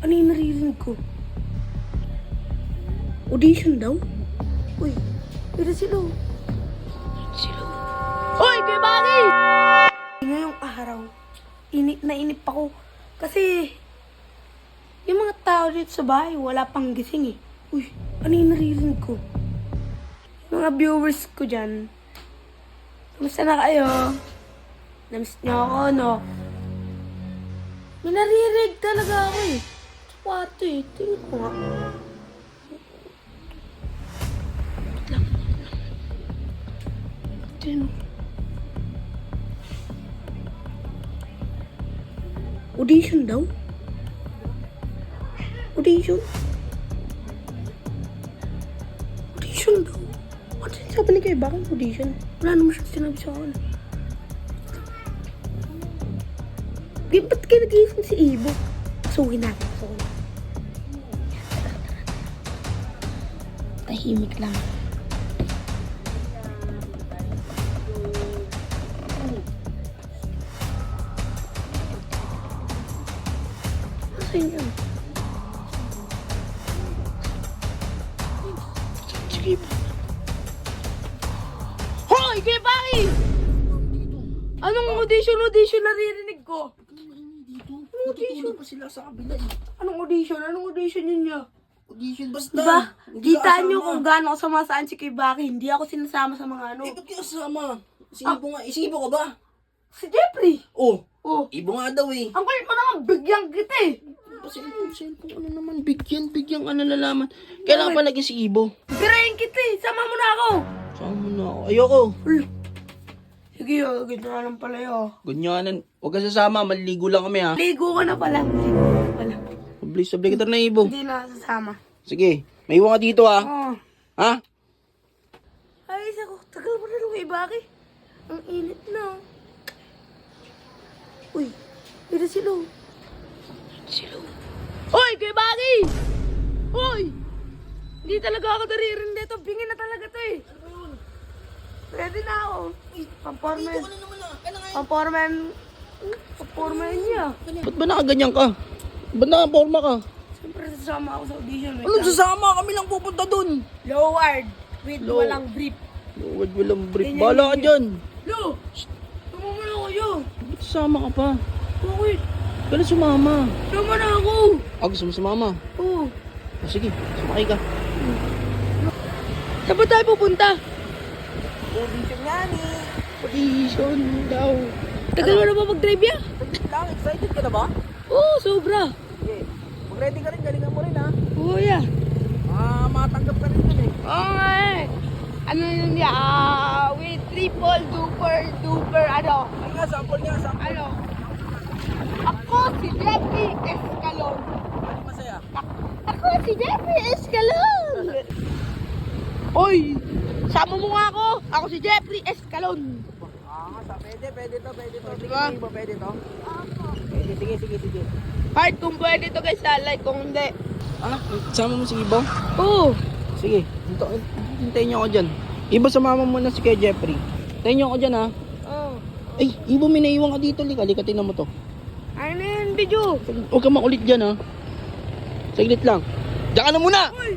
Ano yung naririnig ko? Audition daw? Uy, pero sila. Sila. Hoy, kay Baki! Ngayong araw, inip na inip ako. Kasi, yung mga tao dito sa bahay, wala pang gising eh. Uy, ano yung naririnig ko? Yung mga viewers ko dyan, kamusta na kayo? Namiss niyo ako, no? May naririnig talaga ako eh. Sa kwarto eh. Tingnan ko nga. Wait lang. Tingnan. Audition daw? Audition? Audition daw? Ano sabi ni kayo? Bakit audition? Wala naman siya sinabi sa akin. Ba't kayo nag-iisip si Ibo? Pasukin natin. Tahimik lang. Asan yan? Sige ba? Hoy! Kaya Baki! Anong audition naririnig ko? Natutulog pa sila sa kabila eh. Anong audition yun niya? Audition basta. Diba? Hindi ka Kita kasama. nyo kung gaano ako samasaan si Kay Baki. Hindi ako sinasama sa mga ano. Eh, ba't ka kasama? Isibo nga. Isibo ka ba? Si Jeffrey! Oh, Oh, ibo nga daw eh. ang kulit mo naman, bigyan kita eh. Cellphone, ano naman, bigyan ka nalalaman. Kailangan pa naging si Ibo. Birahin kita eh, sama mo na ako. Saan mo na ako? Ayoko. Sige gito na lang pala yun. Ganyanan. Huwag ka sasama, maliligo lang kami ha. Ligo ka na pala. Please, obligator na Ibo. Hindi na sasama. Sige, may iwan ka dito ha. Oh. Ha? Ay, ako, tagal mo na nung Kay Baki. Ang init na. Uy, ito sila. Hoy, Kay Baki! Hoy! Hindi talaga ako naririnig dito. Bingin na talaga to eh. Ready na ako. Pamporman. Dito ka na naman ha. Pamporman niya. Ba't ba nakaganyan ka? Ba't nakaporma ka? Siyempre sasama ako sa audition. Anong sasama? Kami lang pupunta dun. Lowered. With Low. walang brief. Lord, walang brief. Ganyan Bahala ka yun. dyan. Lo! Tumama na kayo. Ba't sasama ka pa? Bakit? Kailan sumama? Tama na ako. Gusto mo sumama? Oo. Sige, sumakay ka. Saan ba tayo pupunta? Audition nga ni. Audition daw. Tagal mo na ba mag-drive ya? Lang, excited ka na ba? Oo, sobra. Sige. Mag-ready ka rin, galingan mo rin ha. Oo, yeah. Matanggap ka rin dun eh. Oo nga eh. Ano yun niya? With triple duper, ano? Ay nga, sample nga, sample. Ano? Ako si Jeffrey Escalon. Hindi masaya. Ako si Jeffrey Escalon. Oy! Sama mo nga ako. Ako si Jeffrey Escalon. Pwede to. Diba? Sige, Ibo, pwede to? Pwede, sige. Heart, kung pwede to guys, like kung hindi. Sama mo si Ibo? Oo. Sige, dito, hintayin niyo ako dyan. Ibo, sumama mo na si Kuya Jeffrey. Hintayin niyo ako dyan ha. Oo. Ay, Ibo, may naiwan ka dito. Lika, tingnan mo to. Ano na yun, video? Huwag ka makulit dyan ha. Saglit lang. Diyan ka na muna! Uy!